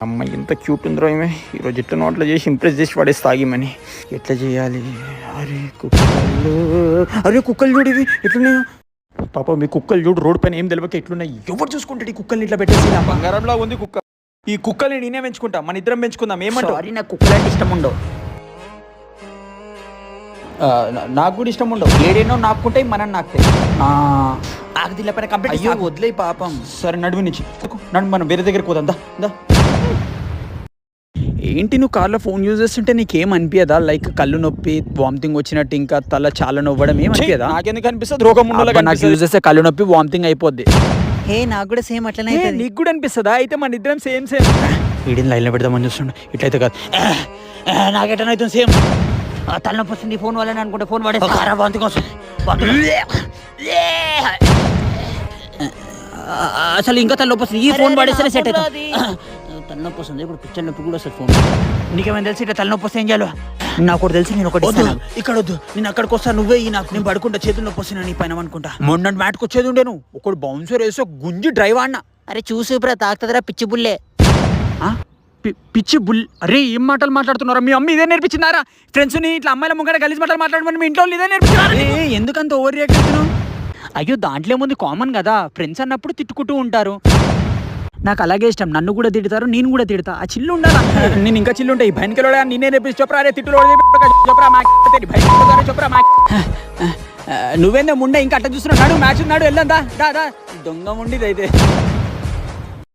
అమ్మాయి ఎంత క్యూట్ ఉందిరో ఈమె. ఈరోజు ఎట్లా నోట్లో చేసి ఇంప్రెస్ చేసి పడేసి తాగిమని. ఎట్లా చేయాలి? అరే కుక్కలు చూడు, ఇవి ఎట్లున్నాయో పాప. మీ కుక్కలు చూడు, రోడ్డు పైన ఏం తెలియక ఎట్లున్నాయి. ఎవరు చూసుకుంటాడు ఈ కుక్కల్ని? ఇట్లా పెట్టేసి నా బంగారంలా ఉంది కుక్క. ఈ కుక్కల్ని నేనే పెంచుకుంటా, మన ఇద్దరం పెంచుకుందాం. ఏమంటావు? సారీ, నాకు కుక్కలంటే ఇష్టం ఉండవు. నాకు కూడా ఇష్టం ఉండవు. ఏడేనో నాకుంటాయి, మనం నాకుతాయి. ఆగదిల్ల పైన కంప్లీట్. అయ్యో వదిలే పాపం. సరే నడువు నుంచి నడు, మనం వేరే దగ్గరికి పోదాం. దా. ఏంటి నువ్వు కార్లో ఫోన్ యూజ్ చేస్తుంటే నీకేం అనిపించదా? లైక్ కళ్ళు నొప్పి, వామిటింగ్ వచ్చినట్టు, ఇంకా తల చాలా నవ్వడం ఏం అనిపించదా? నాకెందుకు అనిపిస్తుంది? రోగం ఉండదు. నాకు యూజ్ చేస్తే కళ్ళు నొప్పి, వామిటింగ్ అయిపోద్ది. హే, నాకు కూడా సేమ్ అట్లనే. నీకు కూడా అనిపిస్తుందా? అయితే మన ఇద్దరం సేమ్. వీడిని లైన్లో పెడదామని చూస్తుండే. ఇట్లయితే కాదు, నాకెటనైతే సేమ్. తలనొప్పి వస్తుంది ఫోన్ వాళ్ళని అనుకుంటే ఫోన్ వాడేసి వాంతింగ్ వస్తుంది. అసలు ఇంకా తలనొప్పి వస్తుంది. ఈ ఫోన్ వాడేస్తేనే సెట్ అవుతుంది. తలనొప్పి వస్తుంది, ఇప్పుడు పిచ్చర్ నొప్పి కూడా వస్తుంది ఫోన్. నీకేమైనా తెలిసి ఇట్లా తలనొప్పి వస్తే ఏం చేయాలి? నాకు ఒకటి తెలిసి, నేను ఒకటి ఇక్కడ వద్దు. నేను అక్కడికి వస్తా, నువ్వే ఈ నాకు. నేను పడుకుంటా, చేతులు నొప్పి వస్తున్నా నీ పైన అనుకుంటా. మొన్న మ్యాట్కి వచ్చేది ఉండే, నువ్వు ఒకటి బౌన్సర్ వేసి గుంజి డ్రైవ్ ఆడినా. అరే చూసి ఇప్పుడు తాకుతుందిరా పిచ్చి బుల్లే. పిచ్చి బుల్. అరే ఏం మాటలు మాట్లాడుతున్నారా? మీ అమ్మ ఇదే నేర్పించినారా? ఫ్రెండ్స్ని ఇట్లా అమ్మాయిల ముంగడ గలీజ్ మాటలు మాట్లాడమని మీ ఇంట్లో ఇదే నేర్పించినారా? ఎందుకంత ఓవర్ రియాక్ట్ అవుతున్నావు? అయ్యో దాంట్లో ఏముంది, కామన్ కదా. ఫ్రెండ్స్ అన్నప్పుడు తిట్టుకుంటూ ఉంటారు. నాకు అలాగే ఇష్టం. నన్ను కూడా తిడతారు, నేను కూడా తిడతా. ఆ చిల్లు ఉండాలి. నేను ఇంకా చిల్లు ఉంటాయి. భయనికలో నేనే నేర్పించి చెప్పరా? అరే తిట్టులో చెప్పరా? నువ్వేందే ముండే ఇంకా అట్ట చూస్తున్నావు? నాడు మ్యాచ్ ఉన్నాడు, వెళ్దాం. దా దొంగ ముండిది అయితే.